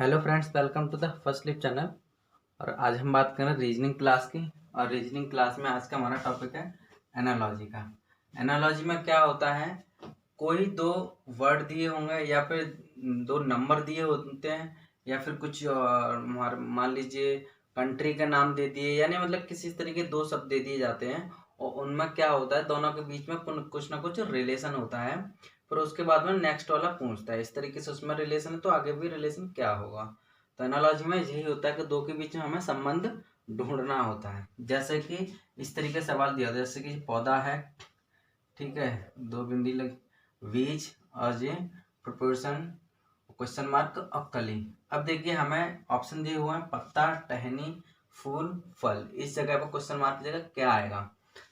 Hello friends, welcome to the first leap channel. और आज हम बात करें रीजनिंग क्लास की। और रीजनिंग क्लास में आज का हमारा टॉपिक है एनालॉजी का। एनालॉजी में क्या होता है, कोई दो वर्ड दिए होंगे या फिर दो नंबर दिए होते हैं या फिर कुछ मान लीजिए कंट्री का नाम दे दिए, यानी मतलब किसी तरीके दो शब्द दे दिए जाते हैं और उनमें क्या होता है, दोनों के बीच में कुछ ना कुछ रिलेशन होता है। फिर उसके बाद में नेक्स्ट वाला पूछता है इस तरीके से उसमें रिलेशन है तो आगे भी रिलेशन क्या होगा। तो एनालॉजी में यही होता है कि दो के बीच में हमें संबंध ढूंढना होता है। जैसे कि इस तरीके से सवाल दिया, जैसे कि पौधा है, ठीक है, दो बिंदी लग, बीज और ये प्रोपोर्शन, क्वेश्चन मार्क और कली। अब देखिए हमें ऑप्शन दिए हुए हैं पत्ता, टहनी, फूल, फल। इस जगह पर क्वेश्चन मार्क की जगह क्या आएगा।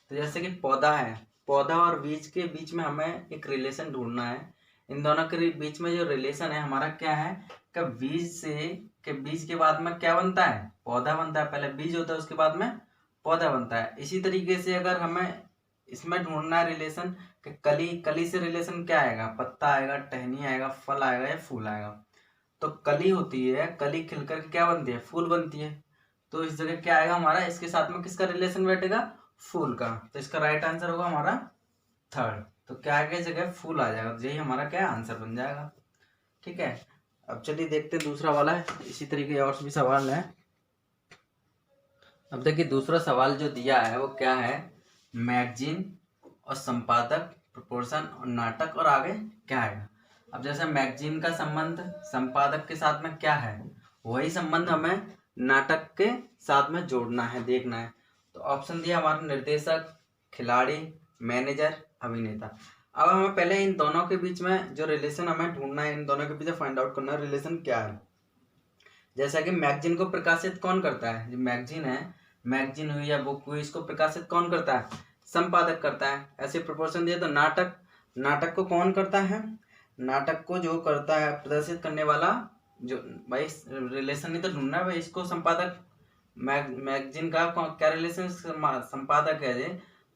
तो जैसे कि पौधा है, पौधा और बीज के बीच में हमें एक रिलेशन ढूंढना है। इन दोनों के बीच में जो रिलेशन है हमारा क्या है, कि बीज से के बीज के बाद में क्या बनता है, पौधा बनता है। पहले बीज होता है उसके बाद में पौधा बनता है। इसी तरीके से अगर हमें इसमें ढूंढना है रिलेशन कि कली, कली से रिलेशन क्या आएगा, पत्ता आएगा, टहनी आएगा, फल आएगा या फूल आएगा। तो कली होती है, कली खिलकर के क्या बनती है, फूल बनती है। तो इस जगह क्या आएगा हमारा, इसके साथ में किसका रिलेशन बैठेगा, फूल का। तो इसका राइट आंसर होगा हमारा थर्ड। तो क्या आएगा इस जगह, फूल आ जाएगा। तो यही हमारा क्या आंसर बन जाएगा। ठीक है, अब चलिए देखते हैं दूसरा वाला है। इसी तरीके और भी सवाल है। अब देखिए दूसरा सवाल जो दिया है वो क्या है, मैगजीन और संपादक, प्रोपोर्शन और नाटक, और आगे क्या आएगा। अब जैसे मैगजीन का संबंध संपादक के साथ में क्या है, वही संबंध हमें नाटक के साथ में जोड़ना है, देखना है। तो ऑप्शन दिया हमारा निर्देशक, खिलाड़ी, मैनेजर, अभिनेता। अब हमें पहले इन दोनों के बीच में जो रिलेशन हमें ढूंढना है, इन दोनों के बीच फाइंड आउट करना है रिलेशन क्या है। जैसा कि मैगजीन को प्रकाशित कौन करता है, जो मैगजीन है, मैगजीन हुई या बुक हुई, इसको प्रकाशित कौन करता है, संपादक करता है। ऐसे प्रोपोर्शन दिया तो नाटक, नाटक को कौन करता है, नाटक को जो करता है प्रदर्शित करने वाला, जो भाई रिलेशन नहीं तो ढूंढना है भाई, इसको संपादक, मैगजीन का क्या रिलेशन, संपादक है ये,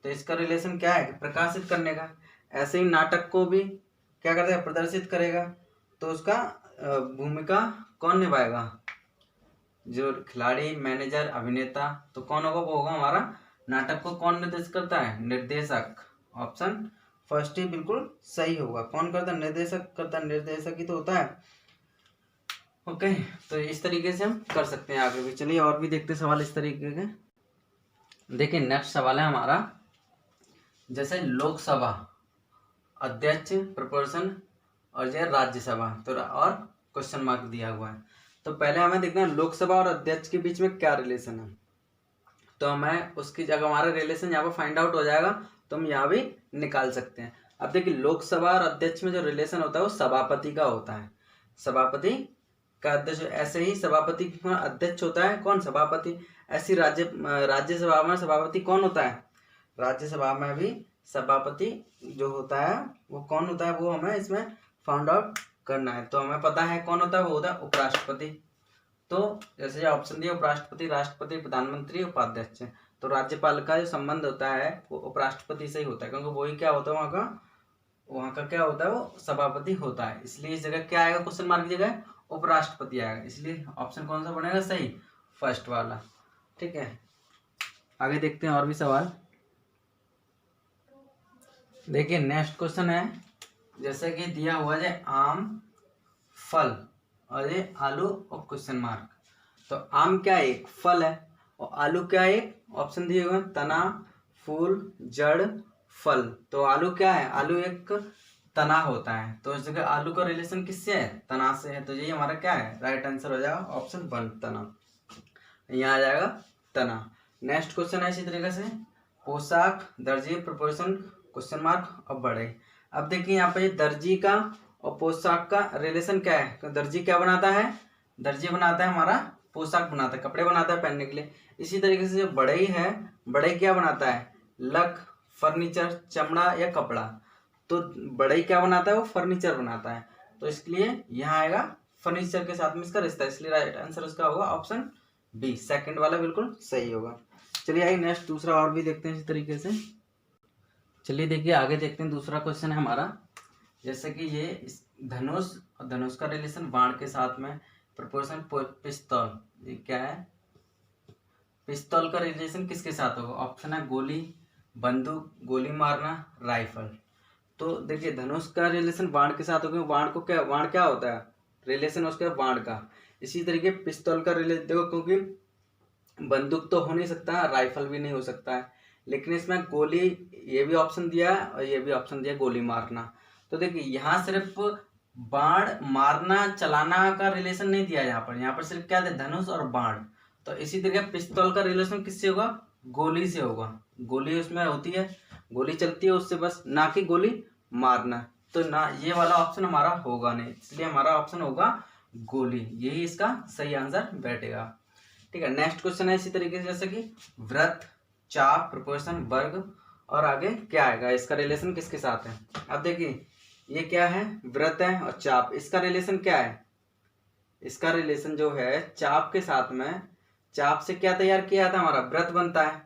तो इसका रिलेशन क्या है, प्रकाशित करने का। ऐसे ही नाटक को भी क्या करता है, प्रदर्शित करेगा। तो उसका भूमिका कौन निभाएगा, जो खिलाड़ी, मैनेजर, अभिनेता। तो कौन होगा, वो होगा हमारा नाटक को कौन निर्देशित करता है, निर्देशक। ऑप्शन फर्स्ट ही बिल्कुल सही होगा। कौन करता है, निर्देशक करता है, निर्देशक ही तो होता है। ओके, तो इस तरीके से हम कर सकते हैं आगे भी। चलिए और भी देखते सवाल इस तरीके के। देखिए नेक्स्ट सवाल है हमारा, जैसे लोकसभा अध्यक्ष, प्रोपोर्शन और जो राज्यसभा, तो और क्वेश्चन मार्क दिया हुआ है। तो पहले हमें देखना है लोकसभा और अध्यक्ष के बीच में क्या रिलेशन है। तो हमें उसकी जगह हमारा रिलेशन यहाँ पर फाइंड आउट हो जाएगा, तो हम यहाँ भी निकाल सकते हैं। अब देखिए लोकसभा और अध्यक्ष में जो रिलेशन होता है वो सभापति का होता है, सभापति का अध्यक्ष। ऐसे ही सभापति का अध्यक्ष होता है कौन, सभापति। ऐसी राज्यसभा में सभापति कौन होता है, राज्यसभा में भी सभापति जो होता है वो कौन होता है, वो हमें इसमें फाउंड आउट करना है। तो हमें पता है कौन होता है, वो होता है उपराष्ट्रपति। तो जैसे जो ऑप्शन दिया, उपराष्ट्रपति, राष्ट्रपति, प्रधानमंत्री, उपाध्यक्ष। तो राज्यपाल का जो संबंध होता है वो उपराष्ट्रपति से ही होता है, क्योंकि वही क्या होता है, वहाँ का क्या होता है, वो सभापति होता है। इसलिए इस जगह क्या आएगा, क्वेश्चन मार्क की जगह उपराष्ट्रपति आएगा। इसलिए ऑप्शन कौन सा बनेगा सही, फर्स्ट वाला। ठीक है, आगे देखते हैं और भी सवाल। देखिए नेक्स्ट क्वेश्चन है, जैसे कि दिया हुआ है आम, फल और ये आलू और क्वेश्चन मार्क। तो आम क्या है, एक फल है, और आलू क्या है, एक ऑप्शन दिए हुए तना, फूल, जड़, फल। तो आलू क्या है, आलू एक तना होता है। तो इस जगह आलू का रिलेशन किससे है, तना से है। तो यही हमारा क्या है, राइट आंसर हो जाएगा ऑप्शन वन, तना। यहाँ आ जाएगा तना। नेक्स्ट क्वेश्चन है इसी तरीके से, पोशाक, दर्जी, प्रोपोर्शन, क्वेश्चन मार्क और बड़े। अब देखिए यहाँ पे दर्जी का और पोशाक का रिलेशन क्या है। तो दर्जी क्या बनाता है, दर्जी बनाता है हमारा पोशाक बनाता है, कपड़े बनाता है पहनने के लिए। इसी तरीके से जो बढ़ई है, बढ़ई क्या बनाता है, लक, फर्नीचर, चमड़ा या कपड़ा। तो बढ़ई क्या बनाता है, वो फर्नीचर बनाता है। तो इसके लिए यहाँ आएगा फर्नीचर के साथ में इसका रिश्ता है, इसलिए राइट आंसर उसका होगा ऑप्शन बी, सेकंड वाला बिल्कुल सही होगा। चलिए आइए नेक्स्ट दूसरा और भी देखते हैं इसी तरीके से। चलिए देखिए आगे देखते हैं, दूसरा क्वेश्चन है हमारा, जैसे कि ये धनुष और धनुष का रिलेशन बाण के साथ में, प्रोपोर्शन पिस्तौल, ये क्या है, पिस्तौल का रिलेशन किसके साथ होगा? ऑप्शन है गोली, बंदूक, गोली मारना, राइफल। तो देखिए धनुष का रिलेशन बाण के साथ होगा, बाण क्या होता है, रिलेशन उसका बाण का। इसी तरीके पिस्तौल का रिलेशन देखो, क्योंकि बंदूक तो हो नहीं सकता, राइफल भी नहीं हो सकता है, लेकिन इसमें गोली, ये भी ऑप्शन दिया है और ये भी ऑप्शन दिया गोली मारना। तो देखिए यहाँ सिर्फ बाण मारना चलाना का रिलेशन नहीं दिया यहाँ पर सिर्फ क्या है, धनुष और बाण। तो इसी तरीके पिस्तौल का रिलेशन किससे होगा? गोली से होगा, गोली उसमें होती है, गोली चलती है उससे बस, ना कि गोली मारना। तो ना ये वाला ऑप्शन हमारा होगा नहीं, इसलिए हमारा ऑप्शन होगा गोली, यही इसका सही आंसर बैठेगा। ठीक है, नेक्स्ट क्वेश्चन है इसी तरीके से, जैसे कि वृत्त, चाप, प्रोपोर्शन, वर्ग और आगे क्या आएगा, इसका रिलेशन किसके साथ है? अब देखिए ये क्या है, वृत्त है और चाप, इसका रिलेशन क्या है? इसका रिलेशन जो है चाप के साथ में, चाप से क्या तैयार किया जाता है, हमारा वृत्त बनता है,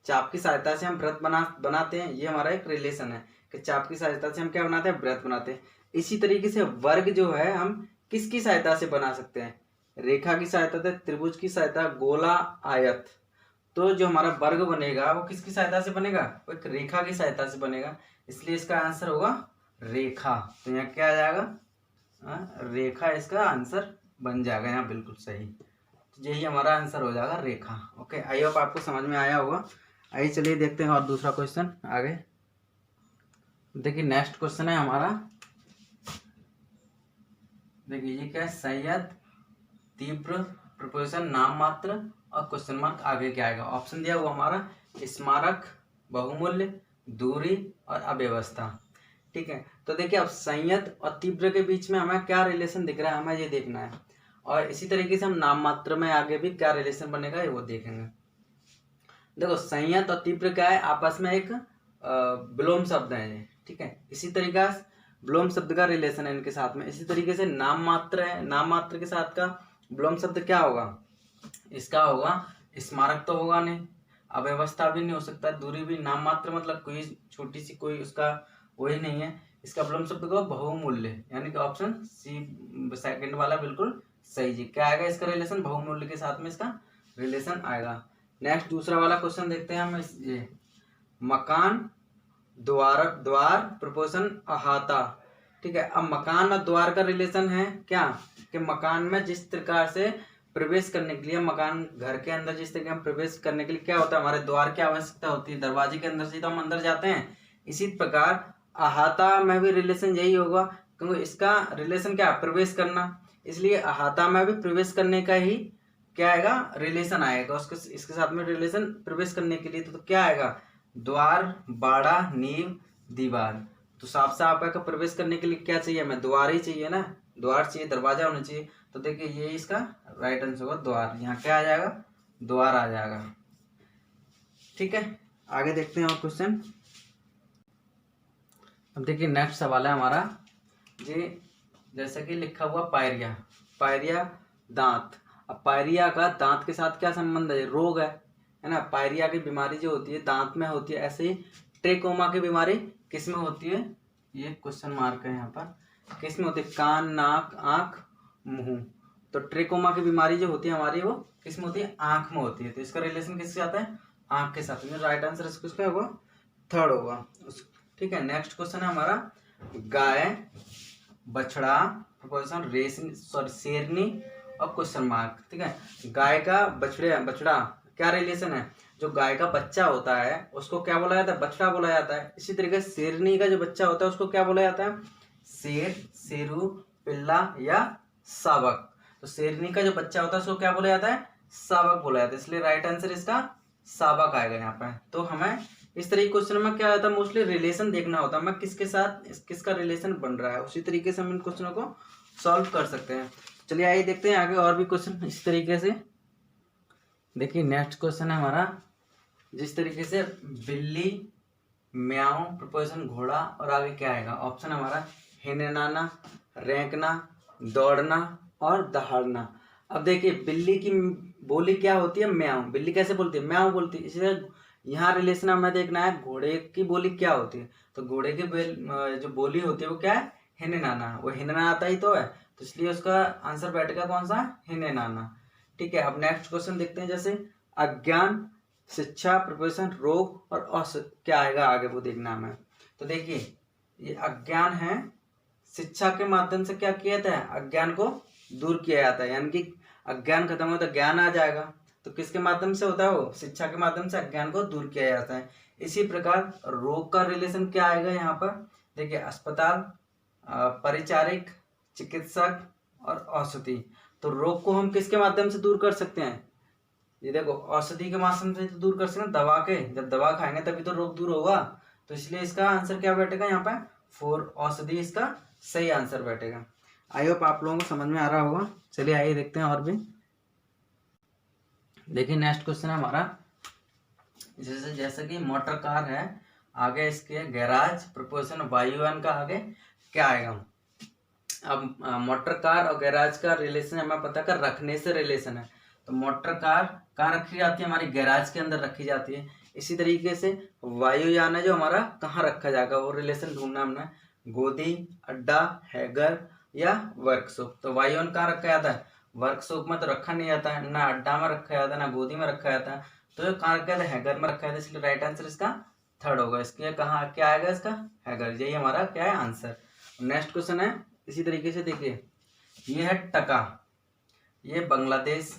चाप की सहायता से हम वृत्त बनाते हैं, ये हमारा एक रिलेशन है कि चाप की सहायता से हम क्या बनाते हैं, वृत्त बनाते हैं। इसी तरीके से वर्ग जो है हम किसकी सहायता से बना सकते हैं? रेखा की सहायता से, त्रिभुज की सहायता, गोला, आयत। तो जो हमारा वर्ग बनेगा वो किसकी सहायता से बनेगा? वो एक रेखा की सहायता से बनेगा, इसलिए इसका आंसर होगा रेखा। तो यहाँ क्या आ जाएगा, रेखा इसका आंसर बन जाएगा यहाँ, बिल्कुल सही। तो यही हमारा आंसर हो जाएगा रेखा। ओके, आई होप आपको समझ में आया होगा। आइए चलिए देखते हैं और दूसरा क्वेश्चन आगे। देखिए नेक्स्ट क्वेश्चन है हमारा, देखिए ये क्या है, संयत, तीव्र, प्रोपोर्शन, नाम मात्र और क्वेश्चन मार्क, आगे क्या आएगा? ऑप्शन दिया हुआ हमारा स्मारक, बहुमूल्य, दूरी और अव्यवस्था। ठीक है, तो देखिए अब संयत और तीव्र के बीच में हमें क्या रिलेशन दिख रहा है, हमें ये देखना है, और इसी तरीके से हम नाम मात्र में आगे भी क्या रिलेशन बनेगा ये वो देखेंगे। देखो संयत और तीव्र क्या है, आपस में एक विलोम शब्द है ये। ठीक है, इसी तरीका से विलोम शब्द का रिलेशन है इनके साथ में। इसी तरीके से नाम मात्र है, नाम मात्र के साथ का विलोम शब्द क्या होगा? इसका होगा स्मारक, तो होगा नहीं, अव्यवस्था भी नहीं हो सकता, दूरी भी, नाम मात्र मतलब कोई छोटी सी कोई उसका वही नहीं है। इसका विलोम शब्द को बहुमूल्य, यानी कि ऑप्शन सी सेकंड वाला बिल्कुल सही जी। क्या आएगा इसका रिलेशन? बहुमूल्य के साथ में इसका रिलेशन आएगा। नेक्स्ट दूसरा वाला क्वेश्चन देखते हैं हम, ये मकान, द्वार, प्रोपोर्शन, अहाता। ठीक है, अब मकान और द्वार का रिलेशन है क्या, कि मकान में जिस प्रकार से प्रवेश करने के लिए, मकान घर के अंदर जिस तरीके हम प्रवेश करने के लिए क्या होता है, हमारे द्वार की आवश्यकता होती है, दरवाजे के अंदर से तो हम अंदर जाते हैं। इसी प्रकार अहाता में भी रिलेशन यही होगा, क्योंकि इसका रिलेशन क्या, प्रवेश करना, इसलिए अहाता में भी प्रवेश करने का ही क्या आएगा, रिलेशन आएगा उसके, इसके साथ में रिलेशन प्रवेश करने के लिए। तो क्या आएगा? द्वार, बाड़ा, नींव, दीवार। तो साफ साफ आपका प्रवेश करने के लिए क्या चाहिए हमें? द्वार ही चाहिए ना, द्वार चाहिए, दरवाजा होना चाहिए। तो देखिए ये इसका राइट आंसर होगा द्वार, यहाँ क्या आ जाएगा, द्वार आ जाएगा। ठीक है, आगे देखते हैं और क्वेश्चन। अब देखिए नेक्स्ट सवाल है हमारा जी, जैसे कि लिखा हुआ पायरिया, पायरिया दांत। अब पायरिया का दांत के साथ क्या संबंध है? रोग है ना। पायरिया की बीमारी जो होती है दांत में होती है, ऐसे ही ट्रेकोमा की बीमारी किस में होती है? ये क्वेश्चन मार्क है यहाँ पर, किस में होती है? कान, नाक, आंख, मुंह। तो ट्रेकोमा की बीमारी जो होती है हमारी वो किस में होती है? आंख में होती है। तो इसका रिलेशन किसके साथ है? आंख के साथ। राइट आंसर इसका होगा थर्ड होगा। ठीक है, नेक्स्ट क्वेश्चन है हमारा, गाय, बछड़ा, प्रोपोर्शन, रेशनी, सॉरी शेरनी और क्वेश्चन मार्क। ठीक है, गाय का बछड़ा क्या रिलेशन है? जो गाय का बच्चा होता है उसको क्या बोला जाता है? बछड़ा बोला जाता है। इसी तरीके से शेरनी का जो बच्चा होता है उसको क्या बोला जाता है? शेर, शेरू, पिल्ला या शावक। तो शेरनी का जो बच्चा होता है उसको क्या बोला जाता है? शावक बोला जाता है, इसलिए राइट आंसर इसका शावक आएगा यहाँ पे। तो हमें इस तरीके क्वेश्चन में क्या होता है, मोस्टली रिलेशन देखना होता है, हमें किसके साथ किसका रिलेशन बन रहा है, उसी तरीके से हम इन क्वेश्चनों को सॉल्व कर सकते हैं। चलिए आइए देखते हैं आगे और भी क्वेश्चन इस तरीके से। देखिए नेक्स्ट क्वेश्चन है हमारा, जिस तरीके से बिल्ली, म्याऊ, प्रोपोर्शन, घोड़ा और आगे क्या आएगा? ऑप्शन हमारा हिननाना, रेंकना, दौड़ना और दहाड़ना। अब देखिए बिल्ली की बोली क्या होती है? म्याऊ। बिल्ली कैसे बोलती है? म्याऊ बोलती है। इसलिए यहाँ रिलेशन हमें देखना है घोड़े की बोली क्या होती है। तो घोड़े की जो बोली होती है वो क्या है? हिननाना। वो हिननाता ही तो है, तो इसलिए उसका आंसर बैठेगा कौन सा, हिने नाना। ठीक है, अब नेक्स्ट क्वेश्चन देखते हैं। जैसे अज्ञान, शिक्षा, प्रपोशन, रोग और औसत, क्या आएगा आगे वो देखना हमें। तो देखिए ये अज्ञान है, शिक्षा के माध्यम से क्या किया जाता है, अज्ञान को दूर किया जाता है, यानी कि अज्ञान खत्म हो तो ज्ञान आ जाएगा। तो किसके माध्यम से होता है वो, शिक्षा के माध्यम से अज्ञान को दूर किया जाता है। इसी प्रकार रोग का रिलेशन क्या आएगा यहाँ पर, देखिए अस्पताल, परिचारिक, चिकित्सक और औषधि। तो रोग को हम किसके माध्यम से दूर कर सकते हैं, ये देखो औषधि के माध्यम से तो दूर कर सकते हैं, दवा के, जब दवा खाएंगे तभी तो रोग दूर होगा। तो इसलिए इसका आंसर क्या बैठेगा यहाँ पे, 4 औषधि इसका सही आंसर बैठेगा। आई होप आप लोगों को समझ में आ रहा होगा। चलिए आइए देखते हैं और भी। देखिए नेक्स्ट क्वेश्चन है हमारा, जैसे कि मोटर कार है, आगे इसके गैराज, प्रपोशन, वायुयान का आगे क्या आएगा। अब मोटर कार और गैराज का रिलेशन हमें पता कर रखने से रिलेशन है। तो मोटर कार कहाँ रखी जाती है, हमारी गैराज के अंदर रखी जाती है। इसी तरीके से वायुयान है जो हमारा कहाँ रखा जाएगा, वो रिलेशन ढूंढना हमने, गोदी, अड्डा, हैगर या वर्कशॉप। तो वायुयान कहाँ रखा जाता है, वर्कशॉप में तो रखा नहीं जाता है, ना अड्डा में रखा जाता है, ना गोदी में रखा जाता है। तो कहाँ रखा जाता है, हैगर में रखा जाता है। इसलिए राइट आंसर इसका 3rd होगा। इसके कहाँ क्या आएगा, इसका हैगर, यही हमारा क्या है आंसर। नेक्स्ट क्वेश्चन है इसी तरीके से, देखिए ये है टका, ये बांग्लादेश,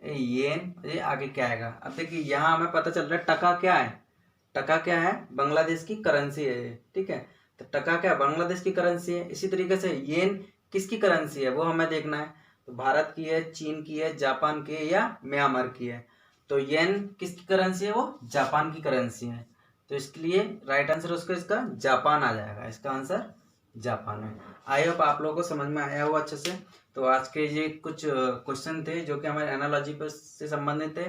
येन, ये आगे क्या आएगा। अब देखिए यहाँ हमें पता चल रहा है टका क्या है, टका क्या है, बांग्लादेश की करेंसी है ये। ठीक है, तो टका क्या है, बांग्लादेश की करेंसी है। इसी तरीके से येन किसकी करेंसी है वो हमें देखना है। तो भारत की है, चीन की है, जापान की है या म्यांमार की है। तो येन किसकी करेंसी है, वो जापान की करेंसी है। तो इसलिए राइट आंसर उसका इसका जापान आ जाएगा, इसका आंसर जापान है। आई होप आप लोगों को समझ में आया हुआ अच्छे से। तो आज के ये कुछ क्वेश्चन थे जो कि हमारे एनालॉजी पर से संबंधित थे।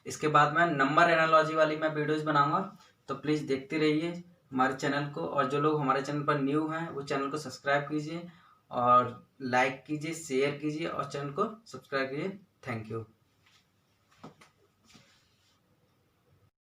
इसके बाद में नंबर एनालॉजी वाली मैं वीडियोस बनाऊंगा, तो प्लीज़ देखते रहिए हमारे चैनल को। और जो लोग हमारे चैनल पर न्यू हैं वो चैनल को सब्सक्राइब कीजिए और लाइक कीजिए, शेयर कीजिए और चैनल को सब्सक्राइब कीजिए। Thank you.